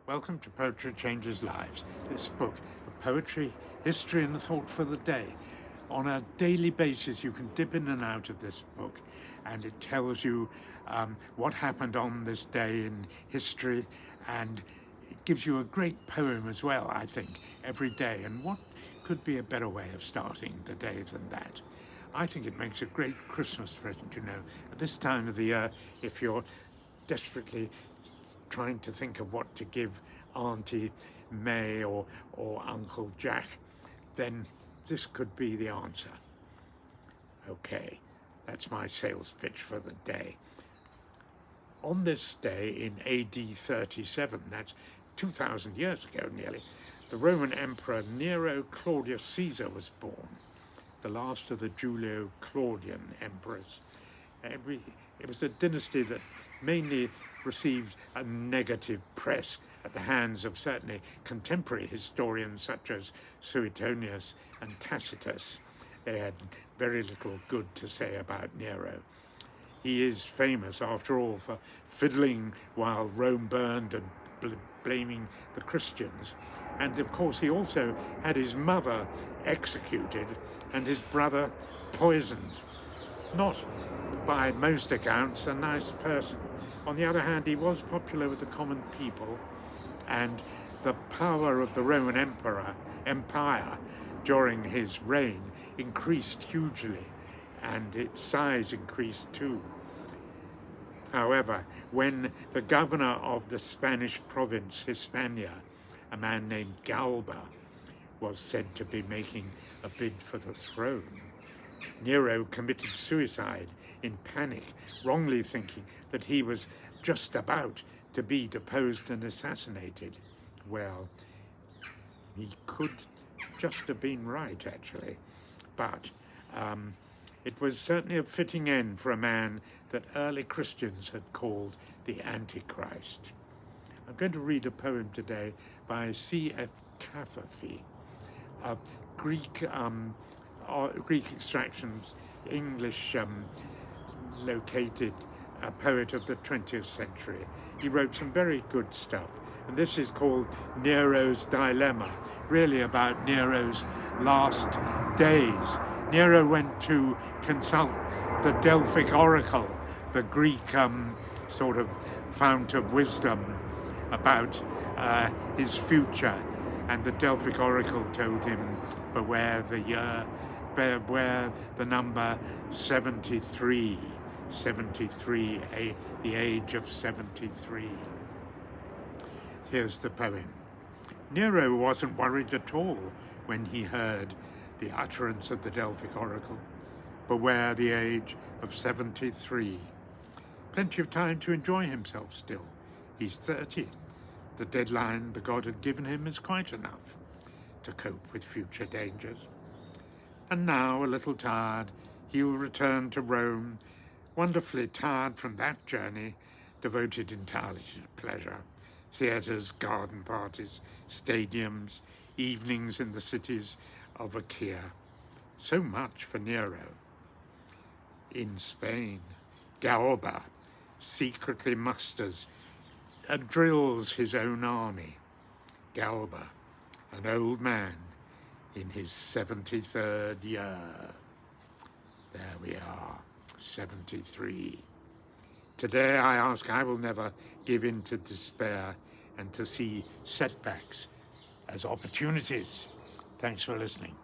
Welcome to Poetry Changes Lives, this book of poetry, history and the thought for the day. On a daily basis you can dip in and out of this book and it tells you what happened on this day in history, and it gives you a great poem as well, I think, every day. And what could be a better way of starting the day than that? I think it makes a great Christmas present, you know. At this time of the year, if you're desperately trying to think of what to give Auntie May or Uncle Jack, then this could be the answer. Okay, that's my sales pitch for the day. On this day in AD 37, that's 2,000 years ago nearly, the Roman Emperor Nero Claudius Caesar was born, the last of the Julio-Claudian emperors. It was a dynasty that mainly received a negative press at the hands of certainly contemporary historians such as Suetonius and Tacitus. They had very little good to say about Nero. He is famous, after all, for fiddling while Rome burned and blaming the Christians. And of course he also had his mother executed and his brother poisoned. Not, by most accounts, a nice person. On the other hand, he was popular with the common people, and the power of the Roman Empire during his reign increased hugely, and its size increased too. However, when the governor of the Spanish province Hispania, a man named Galba, was said to be making a bid for the throne, Nero committed suicide in panic, wrongly thinking that he was just about to be deposed and assassinated. Well, he could just have been right, actually. But it was certainly a fitting end for a man that early Christians had called the Antichrist. I'm going to read a poem today by C.F. Cavafy, a Greek extractions, English located a poet of the 20th century. He wrote some very good stuff, and this is called Nero's Dilemma, really about Nero's last days. Nero went to consult the Delphic oracle, the Greek sort of fount of wisdom about his future, and the Delphic oracle told him, beware the number 73, the age of 73. Here's the poem. Nero wasn't worried at all when he heard the utterance of the Delphic oracle. Beware the age of 73. Plenty of time to enjoy himself still. He's 30. The deadline the god had given him is quite enough to cope with future dangers. And now, a little tired, he'll return to Rome, wonderfully tired from that journey, devoted entirely to pleasure. Theatres, garden parties, stadiums, evenings in the cities of Achaia. So much for Nero. In Spain, Galba secretly musters and drills his own army. Galba, an old man in his 73rd year. There we are, 73. Today I ask, I will never give in to despair and to see setbacks as opportunities. Thanks for listening.